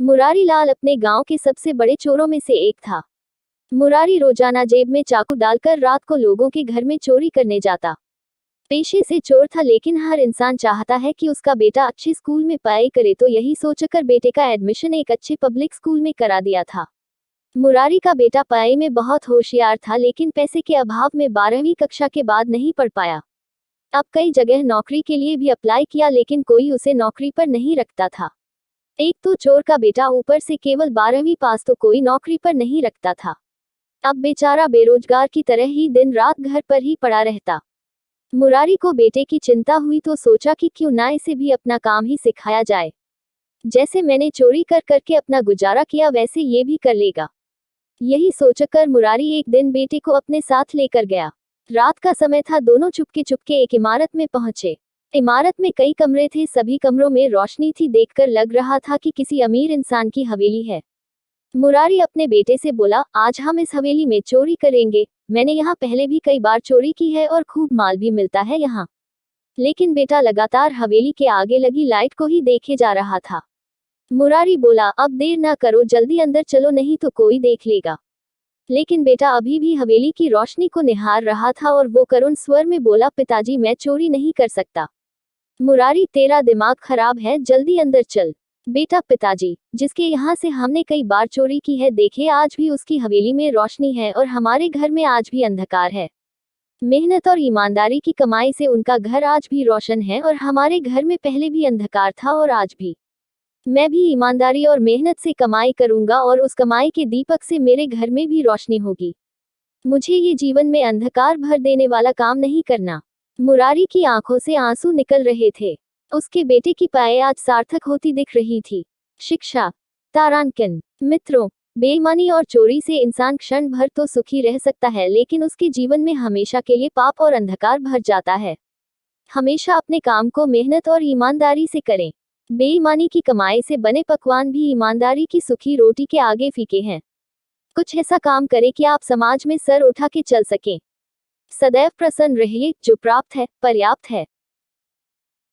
मुरारी लाल अपने गांव के सबसे बड़े चोरों में से एक था। मुरारी रोजाना जेब में चाकू डालकर रात को लोगों के घर में चोरी करने जाता। पेशे से चोर था, लेकिन हर इंसान चाहता है कि उसका बेटा अच्छे स्कूल में पढ़ाई करे, तो यही सोचकर बेटे का एडमिशन एक अच्छे पब्लिक स्कूल में करा दिया था। मुरारी का बेटा पढ़ाई में बहुत होशियार था, लेकिन पैसे के अभाव में 12वीं कक्षा के बाद नहीं पढ़ पाया। अब कई जगह नौकरी के लिए भी अप्लाई किया, लेकिन कोई उसे नौकरी पर नहीं रखता था। एक तो चोर का बेटा, ऊपर से केवल 12वीं पास, तो कोई नौकरी पर नहीं रखता था। अब बेचारा बेरोजगार की तरह ही दिन रात घर पर ही पड़ा रहता। मुरारी को बेटे की चिंता हुई तो सोचा कि क्यों ना इसे भी अपना काम ही सिखाया जाए। जैसे मैंने चोरी कर करके अपना गुजारा किया, वैसे ये भी कर लेगा। यही सोचकर मुरारी एक दिन बेटे को अपने साथ लेकर गया। रात का समय था, दोनों चुपके चुपके एक इमारत में पहुंचे। इमारत में कई कमरे थे, सभी कमरों में रोशनी थी। देखकर लग रहा था कि किसी अमीर इंसान की हवेली है। मुरारी अपने बेटे से बोला, आज हम इस हवेली में चोरी करेंगे। मैंने यहाँ पहले भी कई बार चोरी की है और खूब माल भी मिलता है यहाँ। लेकिन बेटा लगातार हवेली के आगे लगी लाइट को ही देखे जा रहा था। मुरारी बोला, अब देर ना करो, जल्दी अंदर चलो, नहीं तो कोई देख लेगा। लेकिन बेटा अभी भी हवेली की रोशनी को निहार रहा था और वो करुण स्वर में बोला, पिताजी मैं चोरी नहीं कर सकता। मुरारी, तेरा दिमाग खराब है, जल्दी अंदर चल। बेटा, पिताजी जिसके यहाँ से हमने कई बार चोरी की है, देखिए आज भी उसकी हवेली में रोशनी है और हमारे घर में आज भी अंधकार है। मेहनत और ईमानदारी की कमाई से उनका घर आज भी रोशन है और हमारे घर में पहले भी अंधकार था और आज भी। मैं भी ईमानदारी और मेहनत से कमाई करूंगा और उस कमाई के दीपक से मेरे घर में भी रोशनी होगी। मुझे ये जीवन में अंधकार भर देने वाला काम नहीं करना। मुरारी की आंखों से आंसू निकल रहे थे। उसके बेटे की पढ़ाई आज सार्थक होती दिख रही थी। शिक्षा, तारांकन। मित्रों, बेईमानी और चोरी से इंसान क्षण भर तो सुखी रह सकता है, लेकिन उसके जीवन में हमेशा के लिए पाप और अंधकार भर जाता है। हमेशा अपने काम को मेहनत और ईमानदारी से करें। बेईमानी की कमाई से बने पकवान भी ईमानदारी की सुखी रोटी के आगे फीके हैं। कुछ ऐसा काम करें कि आप समाज में सर उठा के चल सकें। सदैव प्रसन्न रहिए, जो प्राप्त है पर्याप्त है।